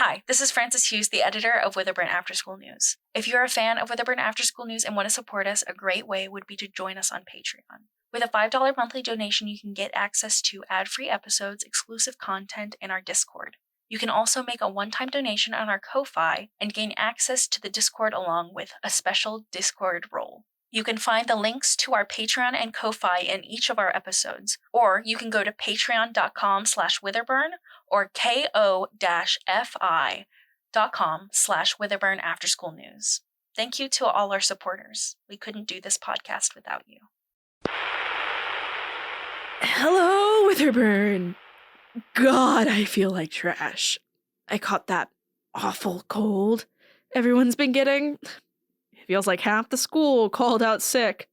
Hi, this is Frances Hughes, the editor of Witherburn After School News. If you're a fan of Witherburn After School News and want to support us, a great way would be to join us on Patreon. With a $5 monthly donation, you can get access to ad-free episodes, exclusive content, and our Discord. You can also make a one-time donation on our Ko-Fi and gain access to the Discord along with a special Discord role. You can find the links to our Patreon and Ko-Fi in each of our episodes, or you can go to patreon.com/Witherburn or ko-fi.com/Witherburn After School News. Thank you to all our supporters. We couldn't do this podcast without you. Hello, Witherburn. God, I feel like trash. I caught that awful cold everyone's been getting. It feels like half the school called out sick.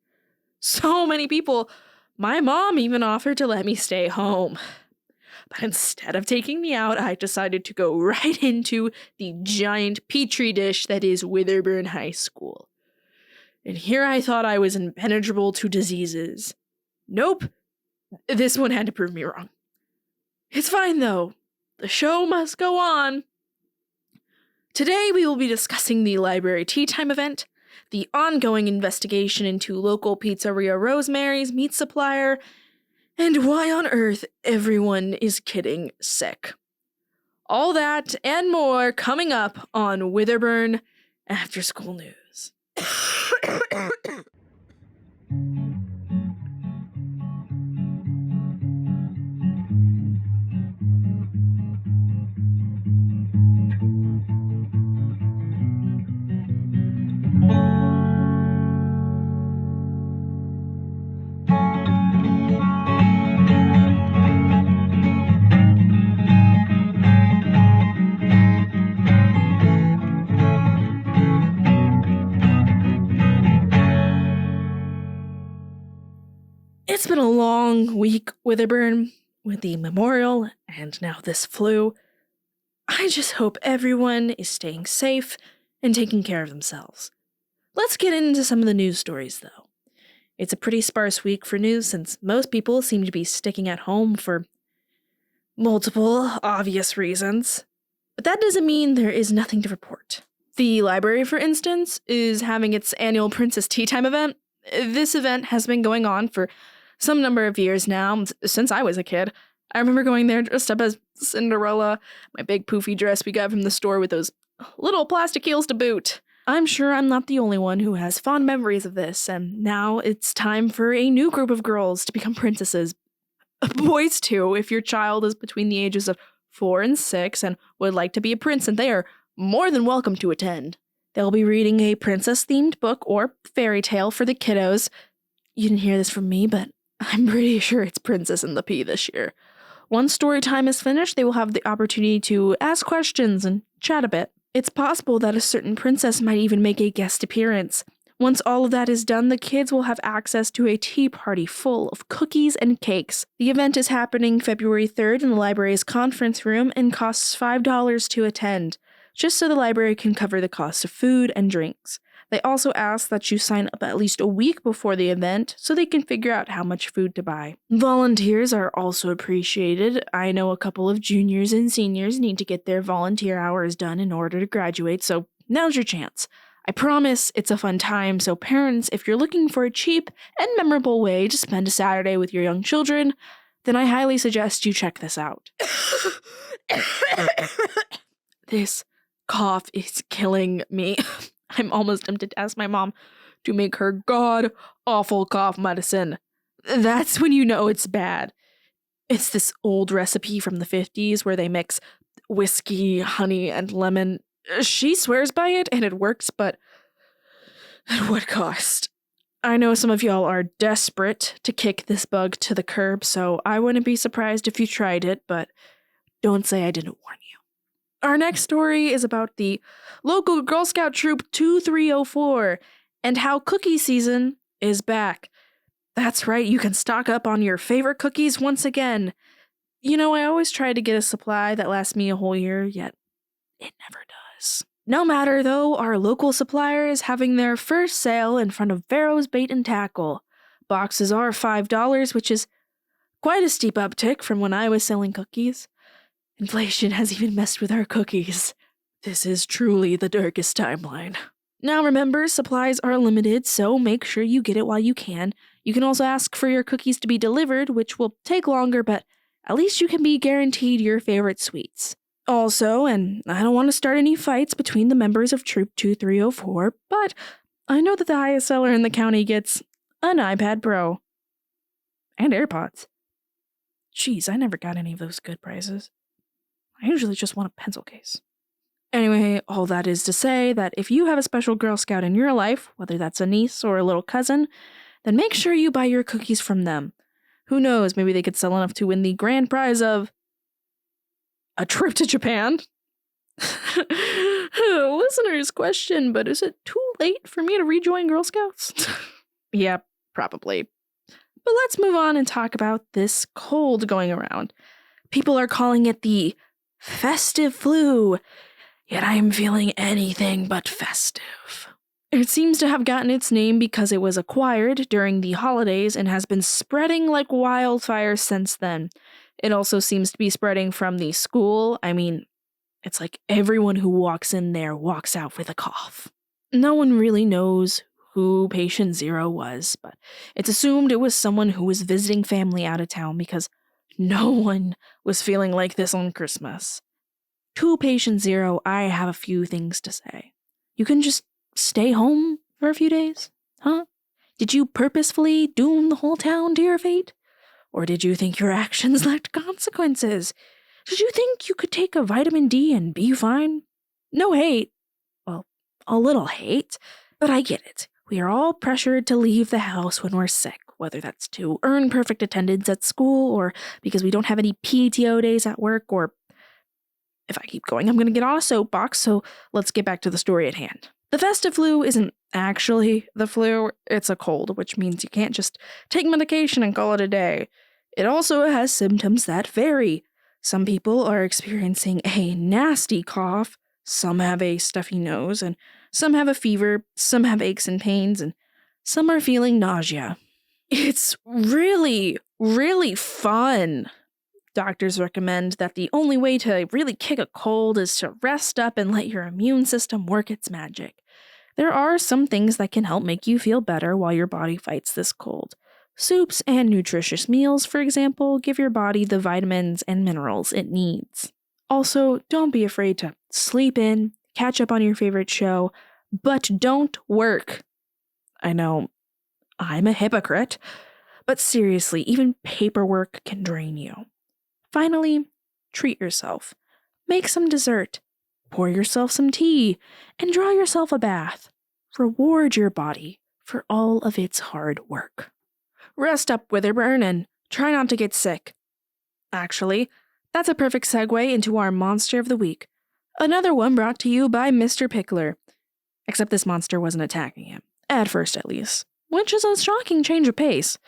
So many people. My mom even offered to let me stay home. But instead of taking me out, I decided to go right into the giant petri dish that is Witherburn High School. And here I thought I was impenetrable to diseases. Nope. This one had to prove me wrong. It's fine, though. The show must go on. Today we will be discussing the library tea time event, the ongoing investigation into local pizzeria RoseMary's meat supplier, and why on earth everyone is getting sick. All that and more coming up on Witherburn After School News. It's been a long week, Witherburn, with the memorial and now this flu. I just hope everyone is staying safe and taking care of themselves. Let's get into some of the news stories, though. It's a pretty sparse week for news since most people seem to be sticking at home for multiple obvious reasons. But that doesn't mean there is nothing to report. The library, for instance, is having its annual Princess Tea Time event. This event has been going on for some number of years now, since I was a kid. I remember going there dressed up as Cinderella, my big poofy dress we got from the store with those little plastic heels to boot. I'm sure I'm not the only one who has fond memories of this, and now it's time for a new group of girls to become princesses. Boys, too, if your child is between the ages of 4 and 6 and would like to be a prince, and they are more than welcome to attend. They'll be reading a princess-themed book or fairy tale for the kiddos. You didn't hear this from me, but I'm pretty sure it's Princess and the Pea this year. Once story time is finished, they will have the opportunity to ask questions and chat a bit. It's possible that a certain princess might even make a guest appearance. Once all of that is done, the kids will have access to a tea party full of cookies and cakes. The event is happening February 3rd in the library's conference room and costs $5 to attend, just so the library can cover the cost of food and drinks. They also ask that you sign up at least a week before the event so they can figure out how much food to buy. Volunteers are also appreciated. I know a couple of juniors and seniors need to get their volunteer hours done in order to graduate, so now's your chance. I promise it's a fun time, so parents, if you're looking for a cheap and memorable way to spend a Saturday with your young children, then I highly suggest you check this out. This cough is killing me. I'm almost tempted to ask my mom to make her god-awful cough medicine. That's when you know it's bad. It's this old recipe from the 50s where they mix whiskey, honey, and lemon. She swears by it, and it works, but at what cost? I know some of y'all are desperate to kick this bug to the curb, so I wouldn't be surprised if you tried it, but don't say I didn't warn you. Our next story is about the local Girl Scout Troop 2304 and how cookie season is back. That's right, you can stock up on your favorite cookies once again. You know, I always try to get a supply that lasts me a whole year, yet it never does. No matter, though, our local supplier is having their first sale in front of Barrow's Bait and Tackle. Boxes are $5, which is quite a steep uptick from when I was selling cookies. Inflation has even messed with our cookies. This is truly the darkest timeline. Now remember, supplies are limited, so make sure you get it while you can. You can also ask for your cookies to be delivered, which will take longer, but at least you can be guaranteed your favorite sweets. Also, and I don't want to start any fights between the members of Troop 2304, but I know that the highest seller in the county gets an iPad Pro. And AirPods. Jeez, I never got any of those good prizes. I usually just want a pencil case. Anyway, all that is to say that if you have a special Girl Scout in your life, whether that's a niece or a little cousin, then make sure you buy your cookies from them. Who knows, maybe they could sell enough to win the grand prize of a trip to Japan? Listener's question, but is it too late for me to rejoin Girl Scouts? Yeah, probably. But let's move on and talk about this cold going around. People are calling it the festive flu, yet I am feeling anything but festive. It seems to have gotten its name because it was acquired during the holidays and has been spreading like wildfire since then. It also seems to be spreading from the school. I mean, it's like everyone who walks in there walks out with a cough. No one really knows who patient 0 was, but it's assumed it was someone who was visiting family out of town because no one was feeling like this on Christmas. To patient 0, I have a few things to say. You can just stay home for a few days, huh? Did you purposefully doom the whole town to your fate? Or did you think your actions lacked consequences? Did you think you could take a vitamin D and be fine? No hate. Well, a little hate, but I get it. We are all pressured to leave the house when we're sick, whether that's to earn perfect attendance at school or because we don't have any PTO days at work, or if I keep going, I'm going to get on a soapbox, so let's get back to the story at hand. The festive flu isn't actually the flu, it's a cold, which means you can't just take medication and call it a day. It also has symptoms that vary. Some people are experiencing a nasty cough, some have a stuffy nose, and some have a fever, some have aches and pains, and some are feeling nausea. It's really, really fun. Doctors recommend that the only way to really kick a cold is to rest up and let your immune system work its magic. There are some things that can help make you feel better while your body fights this cold. Soups and nutritious meals, for example, give your body the vitamins and minerals it needs. Also, don't be afraid to sleep in, catch up on your favorite show, but don't work. I know, I'm a hypocrite, but seriously, even paperwork can drain you. Finally, treat yourself. Make some dessert, pour yourself some tea, and draw yourself a bath. Reward your body for all of its hard work. Rest up, Witherburn, and try not to get sick. Actually, that's a perfect segue into our Monster of the Week. Another one brought to you by Mr. Pickler. Except this monster wasn't attacking him. At first, at least. Which is a shocking change of pace.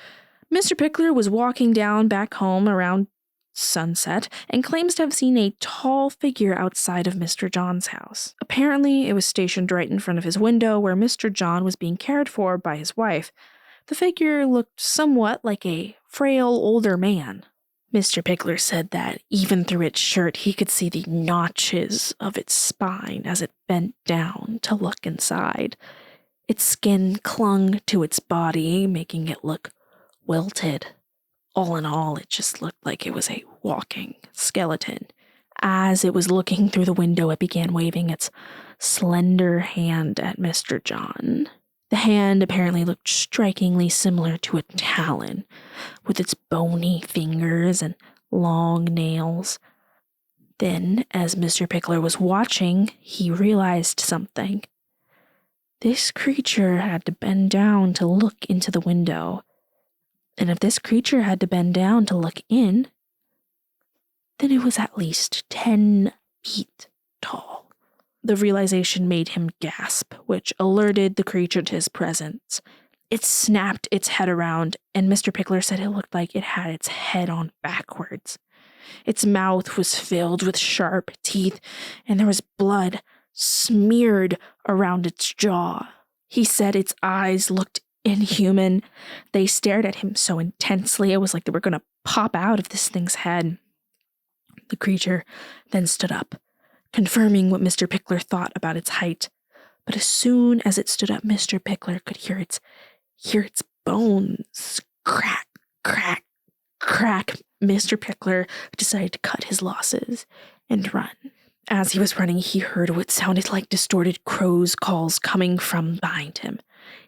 Mr. Pickler was walking down back home around sunset and claims to have seen a tall figure outside of Mr. John's house. Apparently, it was stationed right in front of his window where Mr. John was being cared for by his wife. The figure looked somewhat like a frail older man. Mr. Pickler said that even through its shirt he could see the notches of its spine as it bent down to look inside. Its skin clung to its body, making it look wilted. All in all, it just looked like it was a walking skeleton. As it was looking through the window, it began waving its slender hand at Mr. John. The hand apparently looked strikingly similar to a talon, with its bony fingers and long nails. Then, as Mr. Pickler was watching, he realized something. This creature had to bend down to look into the window. And if this creature had to bend down to look in, then it was at least 10 feet tall. The realization made him gasp, which alerted the creature to his presence. It snapped its head around, and Mr. Pickler said it looked like it had its head on backwards. Its mouth was filled with sharp teeth, and there was blood smeared around its jaw. He said its eyes looked inhuman. They stared at him so intensely it was like they were going to pop out of this thing's head. The creature then stood up, confirming what Mr. Pickler thought about its height. But as soon as it stood up, Mr. Pickler could hear its bones crack, crack, crack. Mr. Pickler decided to cut his losses and run. As he was running, he heard what sounded like distorted crow's calls coming from behind him.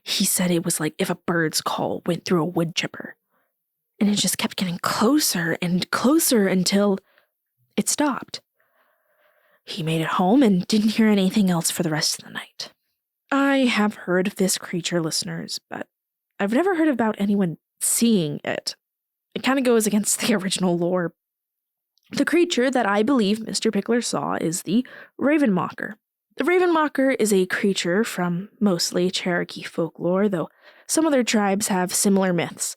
He said it was like if a bird's call went through a wood chipper. And it just kept getting closer and closer until it stopped. He made it home and didn't hear anything else for the rest of the night. I have heard of this creature, listeners, but I've never heard about anyone seeing it. It kind of goes against the original lore. The creature that I believe Mr. Pickler saw is the Ravenmocker. The Ravenmocker is a creature from mostly Cherokee folklore, though some other tribes have similar myths.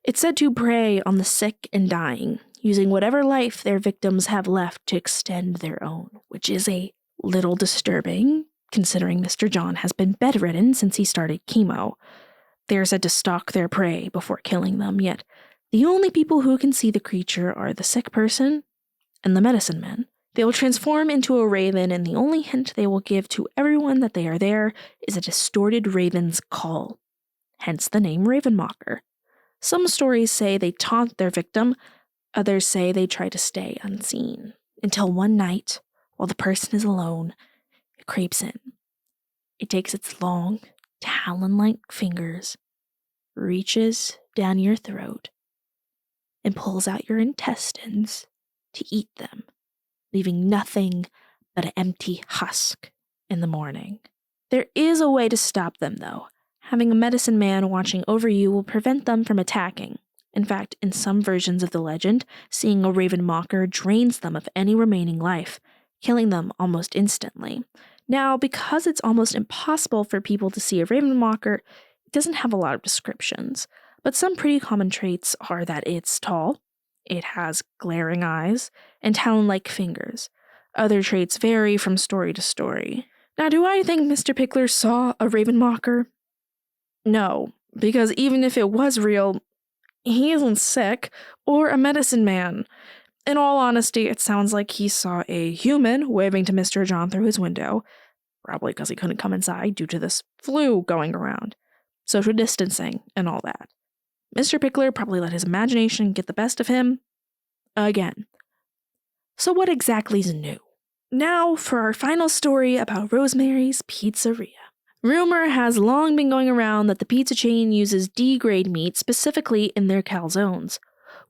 It's said to prey on the sick and dying, using whatever life their victims have left to extend their own, which is a little disturbing, considering Mr. John has been bedridden since he started chemo. They're said to stalk their prey before killing them, yet the only people who can see the creature are the sick person and the medicine men. They will transform into a raven, and the only hint they will give to everyone that they are there is a distorted raven's call, hence the name Ravenmocker. Some stories say they taunt their victim, others say they try to stay unseen, until one night, while the person is alone, it creeps in. It takes its long, talon-like fingers, reaches down your throat, and pulls out your intestines to eat them, leaving nothing but an empty husk in the morning. There is a way to stop them, though. Having a medicine man watching over you will prevent them from attacking. In fact, in some versions of the legend, seeing a Ravenmocker drains them of any remaining life, killing them almost instantly. Now, because it's almost impossible for people to see a Ravenmocker, it doesn't have a lot of descriptions, but some pretty common traits are that it's tall, it has glaring eyes, and talon-like fingers. Other traits vary from story to story. Now, do I think Mr. Pickler saw a Ravenmocker? No, because even if it was real, he isn't sick or a medicine man. In all honesty, it sounds like he saw a human waving to Mr. John through his window, probably because he couldn't come inside due to this flu going around, social distancing, and all that. Mr. Pickler probably let his imagination get the best of him again. So what exactly is new? Now for our final story about RoseMary's Pizzeria. Rumor has long been going around that the pizza chain uses D-grade meat specifically in their calzones.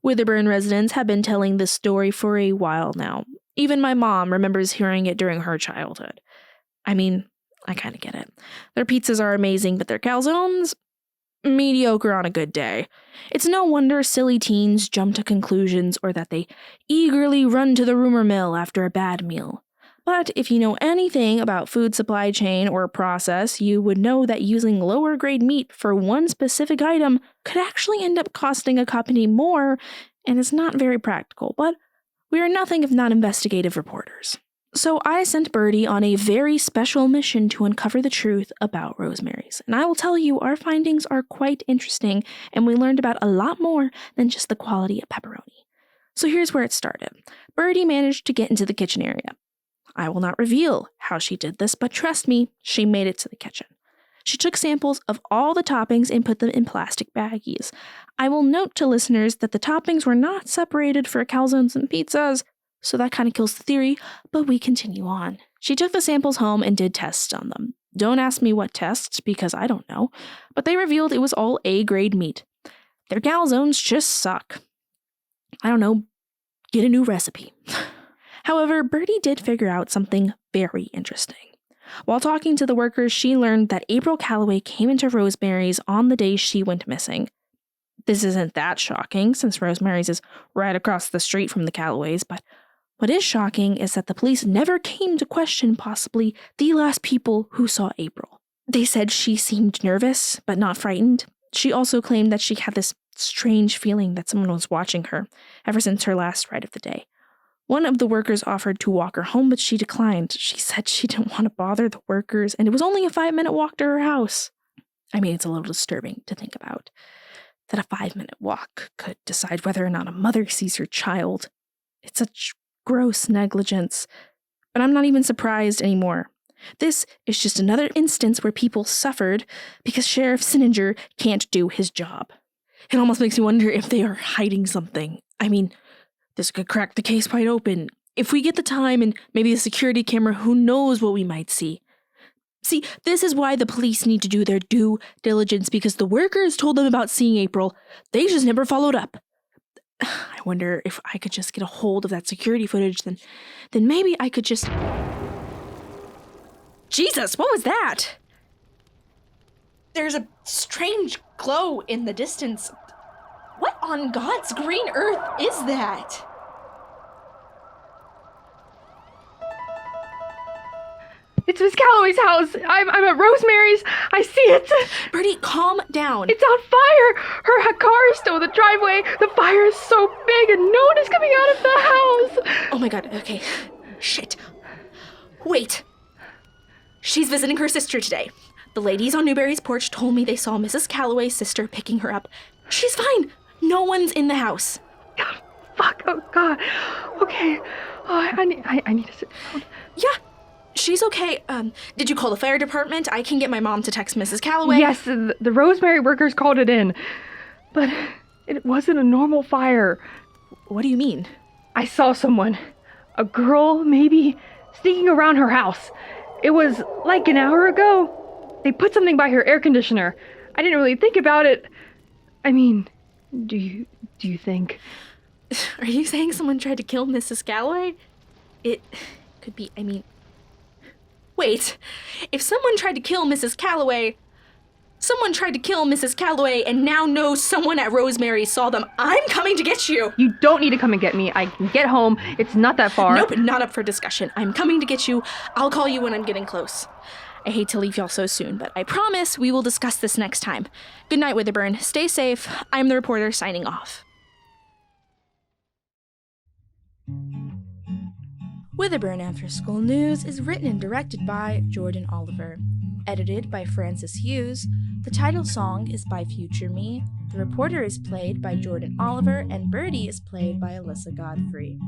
Witherburn residents have been telling this story for a while now. Even my mom remembers hearing it during her childhood. I mean, I kind of get it. Their pizzas are amazing, but their calzones? Mediocre on a good day. It's no wonder silly teens jump to conclusions or that they eagerly run to the rumor mill after a bad meal. But if you know anything about food supply chain or process, you would know that using lower grade meat for one specific item could actually end up costing a company more, and is not very practical, but we are nothing if not investigative reporters. So I sent Birdie on a very special mission to uncover the truth about RoseMary's, and I will tell you our findings are quite interesting, and we learned about a lot more than just the quality of pepperoni. So here's where it started. Birdie managed to get into the kitchen area. I will not reveal how she did this, but trust me, she made it to the kitchen. She took samples of all the toppings and put them in plastic baggies. I will note to listeners that the toppings were not separated for calzones and pizzas, so that kind of kills the theory, but we continue on. She took the samples home and did tests on them. Don't ask me what tests, because I don't know, but they revealed it was all A-grade meat. Their calzones just suck. I don't know, get a new recipe. However, Birdie did figure out something very interesting. While talking to the workers, she learned that April Calloway came into RoseMary's on the day she went missing. This isn't that shocking, since RoseMary's is right across the street from the Calloways, but what is shocking is that the police never came to question possibly the last people who saw April. They said she seemed nervous, but not frightened. She also claimed that she had this strange feeling that someone was watching her ever since her last ride of the day. One of the workers offered to walk her home, but she declined. She said she didn't want to bother the workers, and it was only a 5-minute walk to her house. I mean, it's a little disturbing to think about, that a 5-minute walk could decide whether or not a mother sees her child. It's such gross negligence, but I'm not even surprised anymore. This is just another instance where people suffered because Sheriff Sinninger can't do his job. It almost makes me wonder if they are hiding something. I mean, this could crack the case wide open. If we get the time and maybe a security camera, who knows what we might see. See, this is why the police need to do their due diligence, because the workers told them about seeing April. They just never followed up. I wonder if I could just get a hold of that security footage, then maybe I could just... Jesus, what was that? There's a strange glow in the distance. What on God's green earth is that? It's Miss Calloway's house. I'm at RoseMary's. I see it. Birdie, calm down. It's on fire. Her car is still in the driveway. The fire is so big and no one is coming out of the house. Oh my God, okay. Shit. Wait. She's visiting her sister today. The ladies on Newberry's porch told me they saw Mrs. Calloway's sister picking her up. She's fine. No one's in the house. God, fuck. Oh, God. Okay. Oh, I need to sit down. Yeah. She's okay. Did you call the fire department? I can get my mom to text Mrs. Calloway. Yes, the Rosemary workers called it in. But it wasn't a normal fire. What do you mean? I saw someone. A girl, maybe, sneaking around her house. It was like an hour ago. They put something by her air conditioner. I didn't really think about it. I mean, do you think... Are you saying someone tried to kill Mrs. Calloway? It could be, Wait, if someone tried to kill Mrs. Calloway and now knows someone at RoseMary's saw them, I'm coming to get you. You don't need to come and get me. I can get home. It's not that far. Nope, not up for discussion. I'm coming to get you. I'll call you when I'm getting close. I hate to leave y'all so soon, but I promise we will discuss this next time. Good night, Witherburn. Stay safe. I'm the reporter signing off. Witherburn After School News is written and directed by Jordan Oliver. Edited by Francis Hughes. The title song is by FutureMe. The reporter is played by Jordan Oliver, and Birdie is played by Alyssa Godfrey.